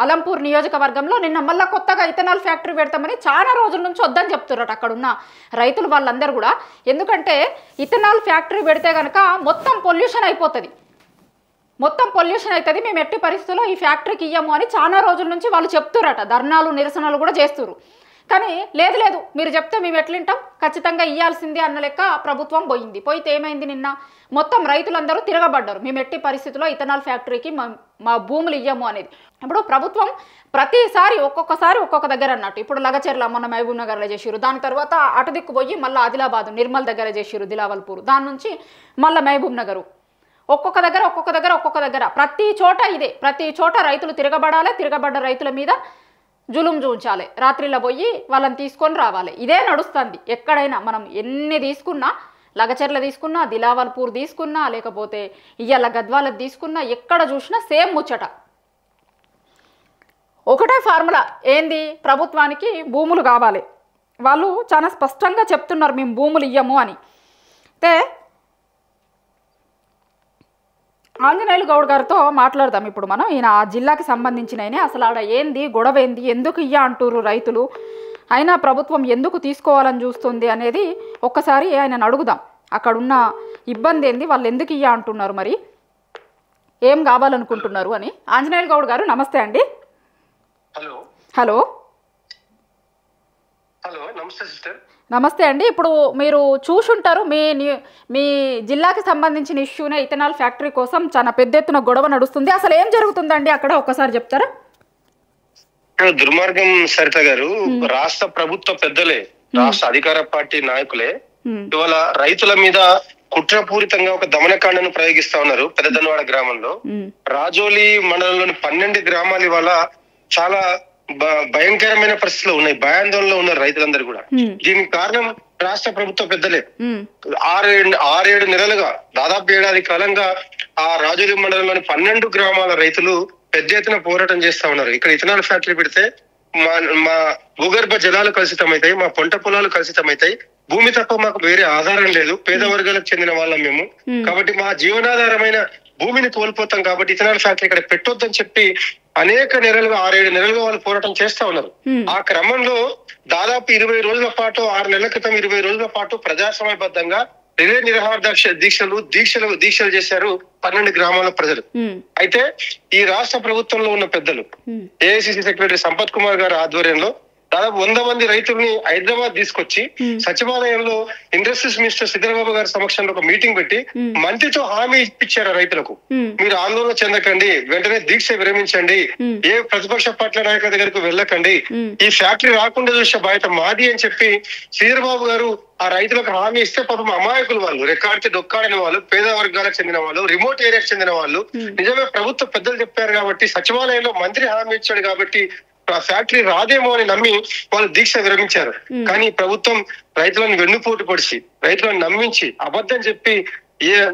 అలంపూర్ నియోజకవర్గంలో నిన్న మళ్ళీ కొత్తగా ఇథనాల్ ఫ్యాక్టరీ పెడతామని చాలా రోజుల నుంచి వద్దని చెప్తున్నారు అక్కడున్న రైతులు వాళ్ళందరూ కూడా. ఎందుకంటే ఇథనాల్ ఫ్యాక్టరీ పెడితే కనుక మొత్తం పొల్యూషన్ అవుతుంది, మేము ఎట్టి పరిస్థితుల్లో ఈ ఫ్యాక్టరీకి ఇయ్యము అని చాలా రోజుల నుంచి వాళ్ళు చెప్తురట. ధర్నాలు నిరసనలు కూడా చేస్తున్నారు. కానీ లేదు మీరు చెప్తే మేము ఎట్లింటాం, ఖచ్చితంగా ఇయ్యాల్సిందే అన్న లెక్క ప్రభుత్వం పోయితే ఏమైంది, నిన్న మొత్తం రైతులందరూ తిరగబడ్డారు. మేము ఎట్టి పరిస్థితుల్లో ఇథనాల్ ఫ్యాక్టరీకి మా భూములు ఇయ్యము అనేది. ఇప్పుడు ప్రభుత్వం ప్రతిసారి ఒక్కొక్క దగ్గర అన్నట్టు, ఇప్పుడు లగచెర్ల మొన్న మహబూబ్ నగర్లో చేసిరు, దాని తర్వాత అటు దిక్కు పోయి మళ్ళీ ఆదిలాబాద్ నిర్మల్ దగ్గర చేసిరు, దిలావల్పూర్, దాని నుంచి మళ్ళీ మహబూబ్ నగరు, ఒక్కొక్క దగ్గర ప్రతి చోట ఇదే. ప్రతి చోట రైతులు తిరగబడ్డ రైతుల మీద జులుం చూంచాలి, రాత్రిలో పోయి వాళ్ళని తీసుకొని రావాలి. ఇదే నడుస్తుంది ఎక్కడైనా. మనం ఎన్ని తీసుకున్నా, లగచెర్ల తీసుకున్నా, దిలావల్పూర్ తీసుకున్నా, లేకపోతే ఇయ్యాల గద్వాలది తీసుకున్నా, ఎక్కడ చూసినా సేమ్ ముచ్చట, ఒకటే ఫార్ములా. ఏంది, ప్రభుత్వానికి భూములు కావాలి. వాళ్ళు చాలా స్పష్టంగా చెప్తున్నారు మేము భూములు ఇయ్యము అని. అయితే ఆంజనేయులు గౌడ్ గారితో మాట్లాడదాం ఇప్పుడు మనం. ఈయన ఆ జిల్లాకి సంబంధించిన అసలు ఆడ ఏంది గొడవ, ఏంది, ఎందుకు ఇయ్య అంటున్నారు రైతులు, అయినా ప్రభుత్వం ఎందుకు తీసుకోవాలని చూస్తుంది అనేది ఒక్కసారి ఆయనను అడుగుదాం. అక్కడున్న ఇబ్బంది ఏంది, వాళ్ళు ఎందుకు ఇయ్య అంటున్నారు, మరి ఏం కావాలనుకుంటున్నారు అని. ఆంజనేయులు గౌడ్ గారు నమస్తే అండి. హలో నమస్తే సిస్టర్. నమస్తే అండి. ఇప్పుడు మీరు చూసుంటారు, మీ జిల్లాకి సంబంధించిన ఇష్యూనే ఇథనాల్ ఫ్యాక్టరీ కోసం చాలా పెద్ద ఎత్తున గొడవ నడుస్తుంది. అసలు ఏం జరుగుతుందండి అక్కడ, ఒక్కసారి చెప్తారా? దుర్మార్గం సరిత గారు, రాష్ట్ర ప్రభుత్వ పెద్దలే, రాష్ట్ర అధికార పార్టీ నాయకులే ఇవాళ రైతుల మీద కుట్రపూరితంగా ఒక దమనకాండను ప్రయోగిస్తా ఉన్నారు. పెద్దదనవాడ గ్రామంలో, రాజోలి మండలంలోని 12 గ్రామాలు ఇవాళ చాలా భయంకరమైన పరిస్థితులు ఉన్నాయి, భయాందోళనలో ఉన్నారు రైతులందరూ కూడా. దీనికి కారణం రాష్ట్ర ప్రభుత్వ పెద్దలే. 6-7 నెలలుగా, దాదాపు ఏడాది కాలంగా ఆ రాజోలి మండలంలోని 12 గ్రామాల రైతులు పెద్ద ఎత్తున పోరాటం చేస్తా ఉన్నారు. ఇక్కడ ఇథనాల్ ఫ్యాక్టరీ పెడితే మా భూగర్భ జలాలు కలుషితమవుతాయి, మా పంట పొలాలు కలుషితమవుతాయి, భూమి తప్ప మాకు వేరే ఆధారం లేదు, పేద వర్గాలకు చెందిన వాళ్ళం మేము, కాబట్టి మా జీవనాధారమైన భూమిని కోల్పోతాం, కాబట్టి ఇథనాల్ ఫ్యాక్టరీ ఇక్కడ పెట్టొద్దని చెప్పి అనేక నెలలుగా 6-7 నెలలుగా వాళ్ళు పోరాటం చేస్తా ఉన్నారు. ఆ క్రమంలో దాదాపు 20 రోజుల పాటు, 6 నెలల క్రితం 20 రోజుల పాటు ప్రజాస్వామ్యబద్ధంగా రిలే నిరాహార దీక్షలు చేశారు 12 గ్రామాల ప్రజలు. అయితే ఈ రాష్ట్ర ప్రభుత్వంలో ఉన్న పెద్దలు, ఏఐసిసి సెక్రటరీ సంపత్ కుమార్ గారి ఆధ్వర్యంలో దాదాపు 100 మంది రైతుల్ని హైదరాబాద్ తీసుకొచ్చి సచివాలయంలో ఇండస్ట్రీస్ మినిస్టర్ సిద్ధరాబాబు గారి సమక్షంలో ఒక మీటింగ్ పెట్టి మంత్రితో హామీ ఇప్పించారు రైతులకు. మీరు ఆందోళన చెందకండి, వెంటనే దీక్ష విరమించండి, ఏ ప్రతిపక్ష పార్టీల నాయకుల దగ్గరకు వెళ్ళకండి, ఈ ఫ్యాక్టరీ రాకుండా చూసే బాధ్యత మాది అని చెప్పి శ్రీధరబాబు గారు ఆ రైతులకు హామీ ఇస్తే, పాపం అమాయకులు వాళ్ళు, రెక్కాడితే డొక్కాడిన వాళ్ళు, పేద వర్గాలకు చెందిన వాళ్ళు, రిమోట్ ఏరియాకి చెందిన వాళ్ళు, నిజమే ప్రభుత్వ పెద్దలు చెప్పారు కాబట్టి, సచివాలయంలో మంత్రి హామీ ఇచ్చాడు కాబట్టి ఆ ఫ్యాక్టరీ రాదేమో అని నమ్మి వాళ్ళు దీక్ష విరమించారు. కానీ ప్రభుత్వం రైతులను వెన్నుపోటు పొడిచి, రైతులను నమ్మించి, అబద్ధం చెప్పి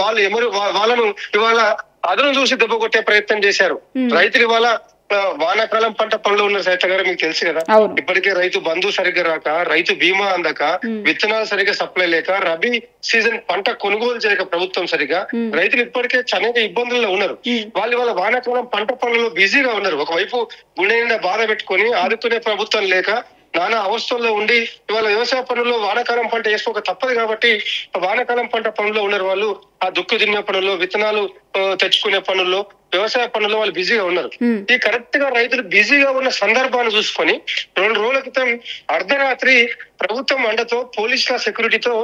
వాళ్ళను ఇవాళ అదను చూసి దెబ్బ కొట్టే ప్రయత్నం చేశారు. రైతులు ఇవాళ వానాకాలం పంట పనులు ఉన్న సైత గారు మీకు తెలుసు కదా, ఇప్పటికే రైతు బంధు సరిగ్గా రాక, రైతు బీమా అందక, విత్తనాలు సరిగ్గా సప్లై లేక, రబీ సీజన్ పంట కొనుగోలు చేయక ప్రభుత్వం సరిగా, రైతులు ఇప్పటికే అనేక ఇబ్బందుల్లో ఉన్నారు. వాళ్ళ వానాకాలం పంట పనులలో బిజీగా ఉన్నారు. ఒకవైపు గుండె నిండా బాధ పెట్టుకొని ఆదుకునే ప్రభుత్వం లేక నానా అవస్థల్లో ఉండి ఇవాళ వ్యవసాయ పనుల్లో వానాకాలం పంట వేసుకోక తప్పదు కాబట్టి వానాకాలం పంట పనుల్లో ఉన్నారు వాళ్ళు. ఆ దుక్కు దున్నే పనుల్లో, విత్తనాలు తెచ్చుకునే పనుల్లో, వ్యవసాయ పనుల్లో వాళ్ళు బిజీగా ఉన్నారు. ఈ కరెక్ట్ గా రైతులు బిజీగా ఉన్న సందర్భాన్ని చూసుకొని 2 రోజుల క్రితం అర్ధరాత్రి ప్రభుత్వం అండతో, పోలీసుల సెక్యూరిటీతో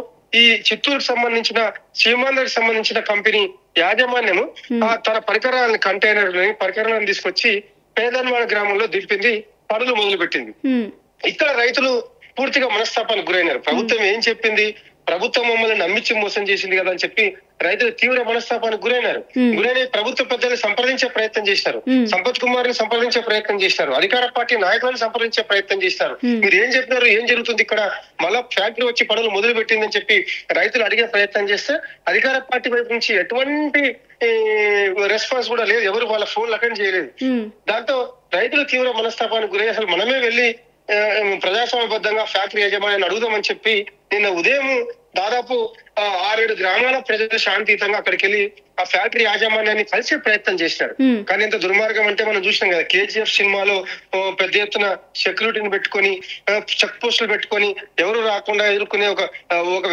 ఈ చిత్తూరుకు సంబంధించిన సీమాంధ్రకు సంబంధించిన కంపెనీ యాజమాన్యము తన పరికరాలను తీసుకొచ్చి పేదన్వాడ గ్రామంలో దింపింది, పనులు మొదలు పెట్టింది. ఇక్కడ రైతులు పూర్తిగా మనస్తాపానికి గురైనారు. ప్రభుత్వం ఏం చెప్పింది, ప్రభుత్వం మమ్మల్ని నమ్మించి మోసం చేసింది కదా అని చెప్పి రైతులు తీవ్ర మనస్తాపానికి గురైనారు. గురైన ప్రభుత్వ పెద్దల్ని సంప్రదించే ప్రయత్నం చేశారు, సంపత్ కుమార్ ని సంప్రదించే ప్రయత్నం చేశారు, అధికార పార్టీ నాయకులను సంప్రదించే ప్రయత్నం చేశారు. మీరు ఏం చెప్పినారు, ఏం జరుగుతుంది ఇక్కడ, మళ్ళా ఫ్యాక్టరీ వచ్చి పనులు మొదలు పెట్టిందని చెప్పి రైతులు అడిగే ప్రయత్నం చేస్తే అధికార పార్టీ వైపు నుంచి ఎటువంటి రెస్పాన్స్ కూడా లేదు, ఎవరు వాళ్ళ ఫోన్లు అటెండ్ చేయలేదు. దాంతో రైతులు తీవ్ర మనస్తాపానికి గురై అసలు మనమే వెళ్ళి ప్రజాస్వామ్యబద్ధంగా ఫ్యాక్టరీ యజమాని అడుగుదామని చెప్పి నిన్న ఉదయం దాదాపు 6-7 గ్రామాల ప్రజలు శాంతియుతంగా అక్కడికి వెళ్ళి ఆ ఫ్యాక్టరీ యాజమాన్యాన్ని కలిసే ప్రయత్నం చేసినారు. కానీ ఎంత దుర్మార్గం అంటే మనం చూసినాం కదా, కేజీఎఫ్ సినిమాలో పెద్ద ఎత్తున సెక్యూరిటీని పెట్టుకొని చెక్ పోస్టులు పెట్టుకొని ఎవరు రాకుండా ఎదుర్కొనే ఒక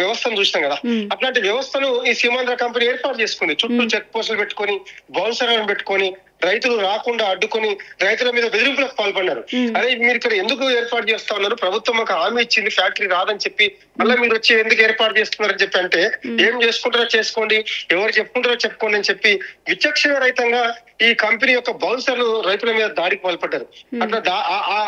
వ్యవస్థను చూసినాం కదా. అట్లాంటి వ్యవస్థను ఈ సీమాంధ్ర కంపెనీ ఏర్పాటు చేసుకుంది. చుట్టూ చెక్ పోస్టులు పెట్టుకొని బౌన్సర్లను పెట్టుకొని రైతులు రాకుండా అడ్డుకొని రైతుల మీద బెదిరింపులకు పాల్పడినారు. అదే మీరు ఇక్కడ ఎందుకు ఏర్పాటు చేస్తా ఉన్నారు, ప్రభుత్వం ఒక హామీ ఇచ్చింది ఫ్యాక్టరీ రాదని చెప్పి, మళ్ళీ మీరు వచ్చి ఎందుకు ఏర్పాటు చేస్తున్నారని చెప్పి అంటే, ఏం చేసుకుంటారో చేసుకోండి, ఎవరు చెప్పుకుంటారో చెప్పుకోండి అని చెప్పి విచక్షణ రహితంగా ఈ కంపెనీ యొక్క బౌన్సర్లు రైతుల మీద దాడికి పాల్పడ్డారు. అట్లా ఆ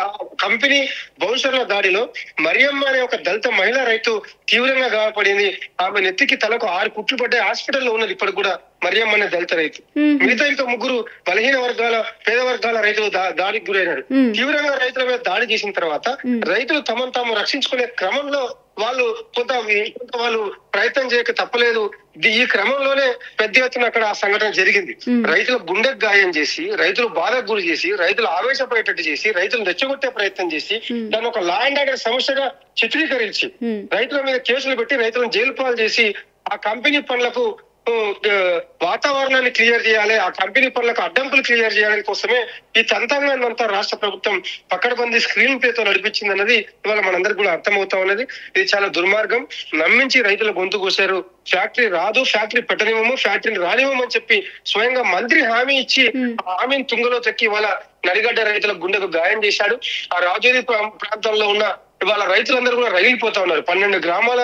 కంపెనీ బౌన్సర్ల దాడిలో మరియమ్మ అనే ఒక దళిత మహిళా రైతు తీవ్రంగా గాయపడింది. ఆమె నెత్తికి తలకు 6 కుట్లు పడ్డాయి. హాస్పిటల్లో ఉన్నది ఇప్పటికి కూడా మరియమ్మ అనే దళిత రైతు. మిగతా ఇంకా 3 బలహీన వర్గాల పేద వర్గాల రైతులు దాడికి గురైనారు. తీవ్రంగా రైతుల మీద దాడి చేసిన తర్వాత రైతులు తమను తాము రక్షించుకునే క్రమంలో వాళ్ళు కొంత వాళ్ళు ప్రయత్నం చేయక తప్పలేదు. ఈ క్రమంలోనే పెద్ద ఎత్తున అక్కడ ఆ సంఘటన జరిగింది. రైతుల గుండెకు గాయం చేసి, రైతులు బాధకు గురి చేసి, రైతులు ఆవేశపడేటట్టు చేసి, రైతులు రెచ్చగొట్టే ప్రయత్నం చేసి, దాన్ని ఒక లా అండ్ ఆర్డర్ సమస్యగా చిత్రీకరించి రైతుల మీద కేసులు పెట్టి రైతులను జైలు పాలు చేసి ఆ కంపెనీ పనులకు వాతావరణాన్ని క్లియర్ చేయాలి, ఆ కంపెనీ పనులకు అడ్డంకులు క్లియర్ చేయడానికి కోసమే ఈ తంత్రాంగాన్ని అంతా రాష్ట్ర ప్రభుత్వం పకడ్బందీ స్క్రీన్ ప్లేతో నడిపించింది అన్నది ఇవాళ మనందరికి కూడా అర్థమవుతా ఉన్నది. ఇది చాలా దుర్మార్గం. నమ్మించి రైతుల గొంతు కోసారు. ఫ్యాక్టరీ రాదు, ఫ్యాక్టరీ పెట్టనివ్వము, ఫ్యాక్టరీని రానివ్వమని చెప్పి స్వయంగా మంత్రి హామీ ఇచ్చి ఆ హామీని తుంగలో తొక్కి ఇవాళ నడిగడ్డ రైతుల గుండెకు గాయం చేశాడు. ఆ రాజోరి ప్రాంతంలో ఉన్న ఇవాళ రైతులందరూ కూడా రగిలిపోతా ఉన్నారు. 12 గ్రామాల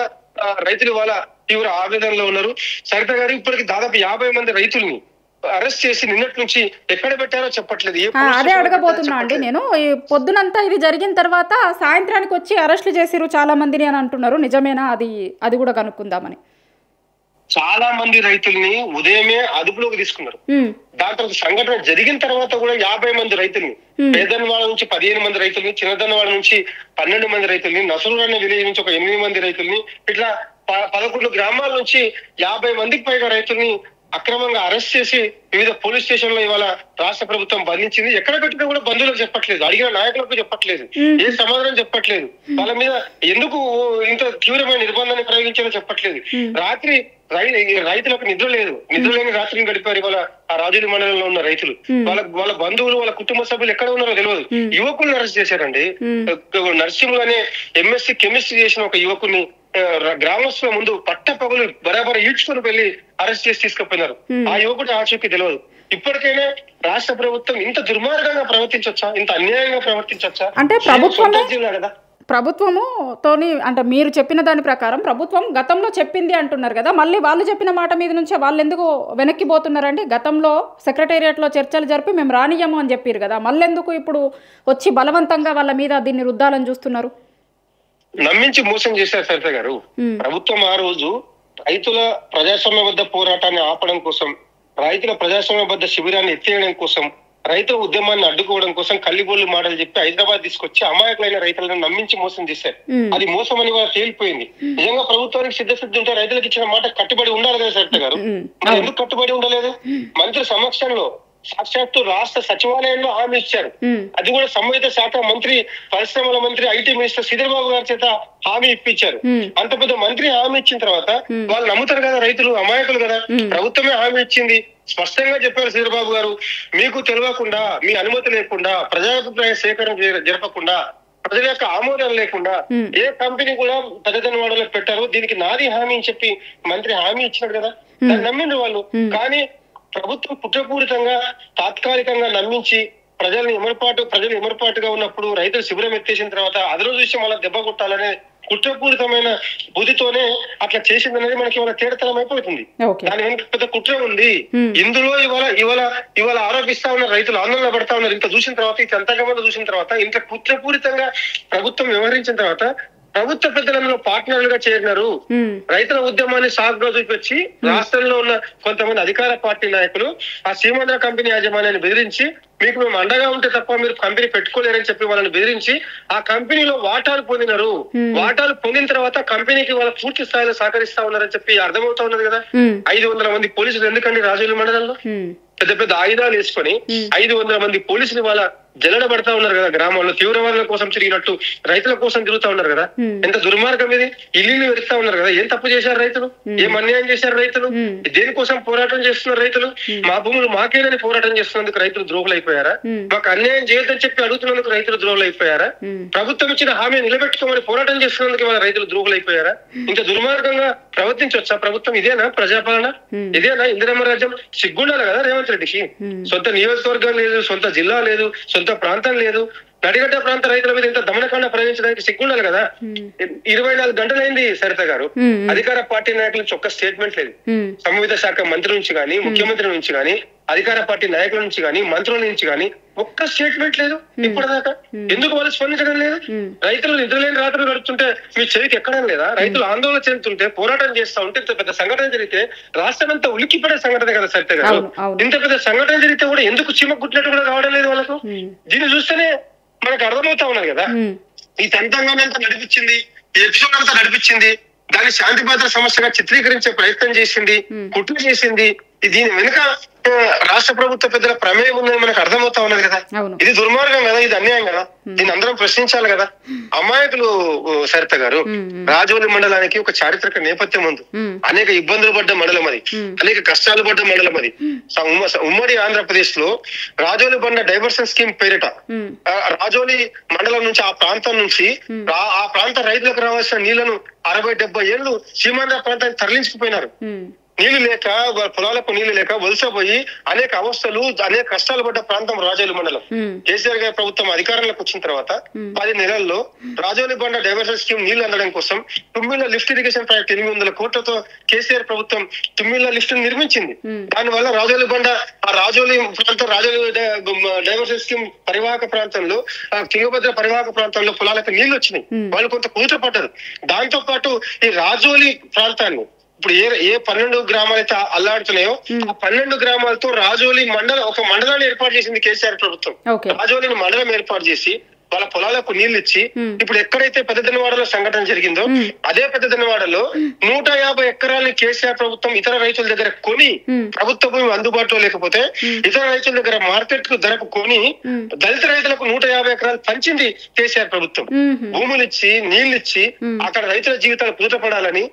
రైతులు ఇవాళ తీవ్ర ఆవేదనలో ఉన్నారు. సరిత గారు, ఇప్పటికి దాదాపు 50 మంది రైతుల్ని అరెస్ట్ చేసి నిన్నటి నుంచి ఎక్కడ పెట్టారో చెప్పట్లేదు. అదే అడగబోతున్నా అండి నేను. ఈ పొద్దునంతా ఇది జరిగిన తర్వాత సాయంత్రానికి వచ్చి అరెస్టులు చేసిరు చాలా మందిని అని అంటున్నారు. నిజమేనా? అది కూడా కనుక్కుందామని. చాలా మంది రైతుల్ని ఉదయమే అదుపులోకి తీసుకున్నారు. దాని తర్వాత సంఘటన జరిగిన తర్వాత కూడా 50 మంది రైతుల్ని, పేదన్వాడ నుంచి 15 మంది రైతుల్ని, చిన్నదన్వాడ నుంచి 12 మంది రైతుల్ని, నసరూర్ అనే విలేజ్ నుంచి ఒక 8 మంది రైతుల్ని, ఇట్లా 11 గ్రామాల నుంచి 50 మందికి పైగా రైతుల్ని అక్రమంగా అరెస్ట్ చేసి వివిధ పోలీస్ స్టేషన్ లో ఇవాళ రాష్ట్ర ప్రభుత్వం బంధించింది. ఎక్కడ పెట్టినా కూడా బంధువులకు చెప్పట్లేదు, అడిగిన నాయకులకు చెప్పట్లేదు, ఏ సమాధానం చెప్పట్లేదు, వాళ్ళ మీద ఎందుకు ఇంత తీవ్రమైన నిర్బంధాన్ని ప్రయోగించాలో చెప్పట్లేదు. రాత్రి రైతులకు నిద్ర లేని రాత్రిని గడిపారు ఇవాళ ఆ రాజుల మండలంలో ఉన్న రైతులు. వాళ్ళ బంధువులు, వాళ్ళ కుటుంబ సభ్యులు ఎక్కడ ఉన్నారో తెలియదు. యువకుల్ని అరెస్ట్ చేశారండి. నర్సింహులు అనే ఎంఎస్సి కెమిస్ట్రీ చేసిన ఒక యువకుని గ్రామస్తుల ముందు పట్టపగలు బరాబర ఈడ్చుకొని వెళ్ళి అరెస్ట్ చేసి తీసుకుపోయినారు. ఆ యువకుడు ఆచూకీ తెలియదు. ఇప్పటికైనా రాష్ట్ర ప్రభుత్వం ఇంత దుర్మార్గంగా ప్రవర్తించొచ్చా, ఇంత అన్యాయంగా ప్రవర్తించొచ్చా? అంటే ప్రభుత్వముతోని అంటే మీరు చెప్పిన దాని ప్రకారం ప్రభుత్వం గతంలో చెప్పింది అంటున్నారు కదా, మళ్ళీ వాళ్ళు చెప్పిన మాట మీద నుంచే వాళ్ళు ఎందుకు వెనక్కి పోతున్నారండి? గతంలో సెక్రటేరియట్లో చర్చలు జరిపి మేము రానియము అని చెప్పారు కదా, మళ్ళీ ఎందుకు ఇప్పుడు వచ్చి బలవంతంగా వాళ్ళ మీద దీన్ని రుద్దాలని చూస్తున్నారు? నమ్మించి మోసం చేశారు సరిత గారు. ప్రభుత్వం ఆ రోజు రైతుల ప్రజాస్వామ్యబద్ధ పోరాటాన్ని ఆపడం కోసం, రైతుల ప్రజాస్వామ్యబద్ధ శిబిరాన్ని ఎత్తేయడం కోసం, రైతుల ఉద్యమాన్ని అడ్డుకోవడం కోసం కల్లిబొల్లు మాటలు చెప్పి హైదరాబాద్ తీసుకొచ్చి అమాయకులైన రైతులను నమ్మించి మోసం చేశారు. అది మోసం అని వాళ్ళు తేలిపోయింది. నిజంగా ప్రభుత్వానికి సిద్ధశుద్ధి ఉంటే రైతులకు ఇచ్చిన మాట కట్టుబడి ఉండాలి కదా సరిత గారు. మరి ఎందుకు కట్టుబడి ఉండలేదు? మంత్రి సమక్షంలో సాక్షాత్తు రాష్ట్ర సచివాలయంలో హామీ ఇచ్చారు. అది కూడా సంబంధిత శాఖ మంత్రి, పరిశ్రమల మంత్రి, ఐటీ మినిస్టర్ శ్రీధర్బాబు గారి చేత హామీ ఇప్పించారు. అంత పెద్ద మంత్రి హామీ ఇచ్చిన తర్వాత వాళ్ళు నమ్ముతారు కదా, రైతులు అమాయకులు కదా. ప్రభుత్వమే హామీ ఇచ్చింది, స్పష్టంగా చెప్పారు శ్రీధర్బాబు గారు. మీకు తెలియకుండా, మీ అనుమతి లేకుండా, ప్రజాభిప్రాయ సేకరణ జరపకుండా, ప్రజల యొక్క ఆమోదం లేకుండా ఏ కంపెనీ కూడా పెద్దదన్వాడలో పెట్టారు, దీనికి నాది హామీ అని చెప్పి మంత్రి హామీ ఇచ్చినాడు కదా, దాన్ని నమ్మిండ్రు వాళ్ళు. కానీ ప్రభుత్వం కుట్రపూరితంగా తాత్కాలికంగా నమ్మించి ప్రజలు ఎమరపాటుగా ఉన్నప్పుడు రైతులు శిబిరం ఎత్తేసిన తర్వాత అదే రోజు మళ్ళీ దెబ్బ కొట్టాలనే కుట్రపూరితమైన బుద్ధితోనే అట్లా చేసిందనేది మనకి ఇవాళ తేడతనం అయిపోతుంది. దాని వెనుక పెద్ద కుట్ర ఉంది. ఇందులో ఇవాళ ఆరోపిస్తా ఉన్న రైతులు ఆందోళన పడతా ఉన్నారు. ఇంత చూసిన తర్వాత, ఇంత అంతకమంది చూసిన తర్వాత, ఇంత కుట్రపూరితంగా ప్రభుత్వం వ్యవహరించిన తర్వాత ప్రభుత్వ పెద్దలంలో పార్ట్నర్లుగా చేరినారు. రైతుల ఉద్యమాన్ని సాగుగా చూపించి రాష్ట్రంలో ఉన్న కొంతమంది అధికార పార్టీ నాయకులు ఆ సీమాంధ్ర కంపెనీ యాజమాన్యాన్ని బెదిరించి, మీకు మేము అండగా ఉంటే తప్ప మీరు కంపెనీ పెట్టుకోలేరని చెప్పి వాళ్ళని బెదిరించి ఆ కంపెనీలో వాటాలు పొందినారు. వాటాలు పొందిన తర్వాత కంపెనీకి వాళ్ళ పూర్తి స్థాయిలో సహకరిస్తా ఉన్నారని చెప్పి అర్థమవుతా ఉన్నది కదా. 500 మంది పోలీసులు ఎందుకండి రాజోలి మండలంలో? పెద్ద పెద్ద ఆయుధాలు వేసుకొని 500 మంది పోలీసులు వాళ్ళ జల్లడ పడతా ఉన్నారు కదా గ్రామాల్లో, తీవ్రవాదుల కోసం తిరిగినట్టు రైతుల కోసం తిరుగుతా ఉన్నారు కదా. ఎంత దుర్మార్గం ఇది. ఇల్లు పెడతా ఉన్నారు కదా. ఏం తప్పు చేశారు రైతులు? ఏం అన్యాయం చేశారు రైతులు? దేనికోసం పోరాటం చేస్తున్నారు రైతులు? మా భూములు మాకేనని పోరాటం చేస్తున్నందుకు రైతులు ద్రోహులు అయిపోయారా? మాకు అన్యాయం చేయొద్దని చెప్పి అడుగుతున్నందుకు రైతులు ద్రోహులు అయిపోయారా? ప్రభుత్వం ఇచ్చిన హామీ నిలబెట్టుకోమని పోరాటం చేస్తున్నందుకు వాళ్ళ రైతులు ద్రోహులు అయిపోయారా? ఇంత దుర్మార్గంగా ప్రవర్తించవచ్చా ప్రభుత్వం? ఇదేనా ప్రజాపాలన? ఇదేనా ఇందిరమ్మ రాజ్యం? సిగ్గుండాలి కదా రేవంత్ రెడ్డికి. సొంత నియోజకవర్గం లేదు, సొంత జిల్లా లేదు, సొంత ప్రాంతం లేదు. నడిగడ్డ ప్రాంత రైతుల మీద ఇంత దమనకాండ ప్రయోగించడానికి సిగ్గుండాలి కదా. 24 గంటలైంది సరిత గారు, అధికార పార్టీ నాయకుల నుంచి ఒక్క స్టేట్మెంట్ లేదు. సంవిధాన శాఖ మంత్రి నుంచి గాని, ముఖ్యమంత్రి నుంచి గాని, అధికార పార్టీ నాయకుల నుంచి గాని, మంత్రుల నుంచి గాని ఒక్క స్టేట్మెంట్ లేదు ఇప్పటిదాకా. ఎందుకు వాళ్ళు స్పందించడం లేదు? రైతులు నిద్రలేని రాత్రులు గడుపుతుంటే మీ చెవికి ఎక్కడం లేదా? రైతులు ఆందోళన చెందుతుంటే, పోరాటం చేస్తా ఉంటే, ఇంత పెద్ద సంఘటన జరిగితే రాష్ట్రం అంతా ఉలిక్కిపడే సంఘటన కదా సరిత గారు. ఇంత పెద్ద సంఘటన జరిగితే కూడా ఎందుకు చీమకుట్టినట్టు కూడా రావడం లేదు వాళ్ళకు? దీన్ని చూస్తేనే మనకు అర్థమవుతా ఉన్నది కదా. ఈ తంతంగానే అంతా నడిపించింది, ఈ ఎపిసోడ్ అంతా నడిపించింది, దాన్ని శాంతి భద్రత సమస్యగా చిత్రీకరించే ప్రయత్నం చేసింది, కుట్ర చేసింది. దీని వెనుక రాష్ట్ర ప్రభుత్వ పెద్దల ప్రమేయం ఉందని మనకు అర్థమవుతా ఉన్నది కదా. ఇది దుర్మార్గం కదా, ఇది అన్యాయం కదా. దీన్ని అందరం ప్రశ్నించాలి కదా. అమాయకులు సరిత గారు, రాజోలి మండలానికి ఒక చారిత్రక నేపథ్యం ఉంది. అనేక ఇబ్బందులు పడ్డ మండలం అది, అనేక కష్టాలు పడ్డ మండలం అది. ఉమ్మడి ఆంధ్రప్రదేశ్ లో రాజోలి బండ డైవర్షన్ స్కీమ్ పేరిట రాజోలి మండలం నుంచి, ఆ ప్రాంతం నుంచి ఆ ప్రాంత రైతులకు రావాల్సిన నీళ్లను 60-70 ఏళ్లు సీమాంధ్ర ప్రాంతానికి తరలించుకుపోయినారు. నీళ్లు లేక, పొలాలకు నీళ్లు లేక వలసపోయి అనేక అవస్థలు, అనేక కష్టాలు పడ్డ ప్రాంతం రాజోలి మండలం. కేసీఆర్ గారి ప్రభుత్వం అధికారంలోకి వచ్చిన తర్వాత 10 నెలల్లో రాజోలి బండ డైవర్షన్ స్కీమ్ నీళ్లు అందడం కోసం తుమ్మిళ్ళ లిఫ్ట్ ఇరిగేషన్ ప్రాజెక్ట్ 800 కోట్లతో కేసీఆర్ ప్రభుత్వం తుమ్మిళ్ళ లిఫ్ట్ నిర్మించింది. దానివల్ల రాజోలి బండ, ఆ రాజోలి ప్రాంతం, రాజోలి డైవర్షన్ స్కీమ్ పరివాహక ప్రాంతంలో, తుంగభద్ర పరివాహక ప్రాంతంలో పొలాలకు నీళ్లు వచ్చినాయి. వాళ్ళు కొంత కూతురు పడ్డారు. దాంతో పాటు ఈ రాజోలి ప్రాంతాన్ని ఇప్పుడు ఏ 12 గ్రామాలు అయితే అల్లాడుతున్నాయో ఆ 12 గ్రామాలతో రాజోలి మండలం, ఒక మండలాన్ని ఏర్పాటు చేసింది కేసీఆర్ ప్రభుత్వం. రాజోలిని మండలం ఏర్పాటు చేసి వాళ్ళ పొలాలకు నీళ్లు ఇచ్చి, ఇప్పుడు ఎక్కడైతే పెద్దదన్నవాడలో సంఘటన జరిగిందో అదే పెద్దదన్నవాడలో 150 ఎకరాలని కేసీఆర్ ప్రభుత్వం ఇతర రైతుల దగ్గర కొని, ప్రభుత్వ భూమి అందుబాటులో లేకపోతే ఇతర రైతుల దగ్గర మార్కెట్ కు ధరకు కొని దళిత రైతులకు 150 ఎకరాలు పంచింది కేసీఆర్ ప్రభుత్వం. భూములు ఇచ్చి, నీళ్లు ఇచ్చి, అక్కడ రైతుల జీవితాలు పూతపడాలని,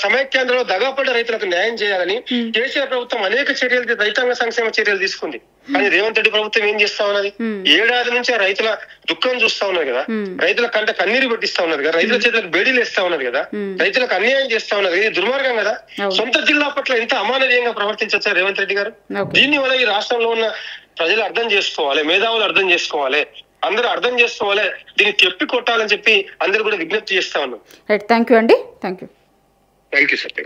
సమైక్యాంధ్రలో దగాపడ్డ రైతులకు న్యాయం చేయాలని కేసీఆర్ ప్రభుత్వం అనేక చర్యలు, రైతాంగ సంక్షేమ చర్యలు తీసుకుంది. కానీ రేవంత్ రెడ్డి ప్రభుత్వం ఏం చేస్తా ఉన్నది? ఏడాది నుంచి ఆ రైతుల దుఃఖం చూస్తా ఉన్నది కదా, రైతుల కంట కన్నీరు పెట్టిస్తా ఉన్నది కదా, రైతుల చేతులకు బేడీలు వేస్తా ఉన్నది కదా, రైతులకు అన్యాయం చేస్తా ఉన్నది. ఇది దుర్మార్గం కదా. సొంత జిల్లా పట్ల ఇంత అమానవీయంగా ప్రవర్తించొచ్చా రేవంత్ రెడ్డి గారు? దీని వల్ల ఈ రాష్ట్రంలో ఉన్న ప్రజలు అర్థం చేసుకోవాలి, మేధావులు అర్థం చేసుకోవాలి, అందరూ అర్థం చేసుకోవాలి, దీన్ని చెప్పి కొట్టాలని చెప్పి అందరూ కూడా విజ్ఞప్తి చేస్తా ఉన్నాం. థ్యాంక్ యూ అండి. Thank you sir.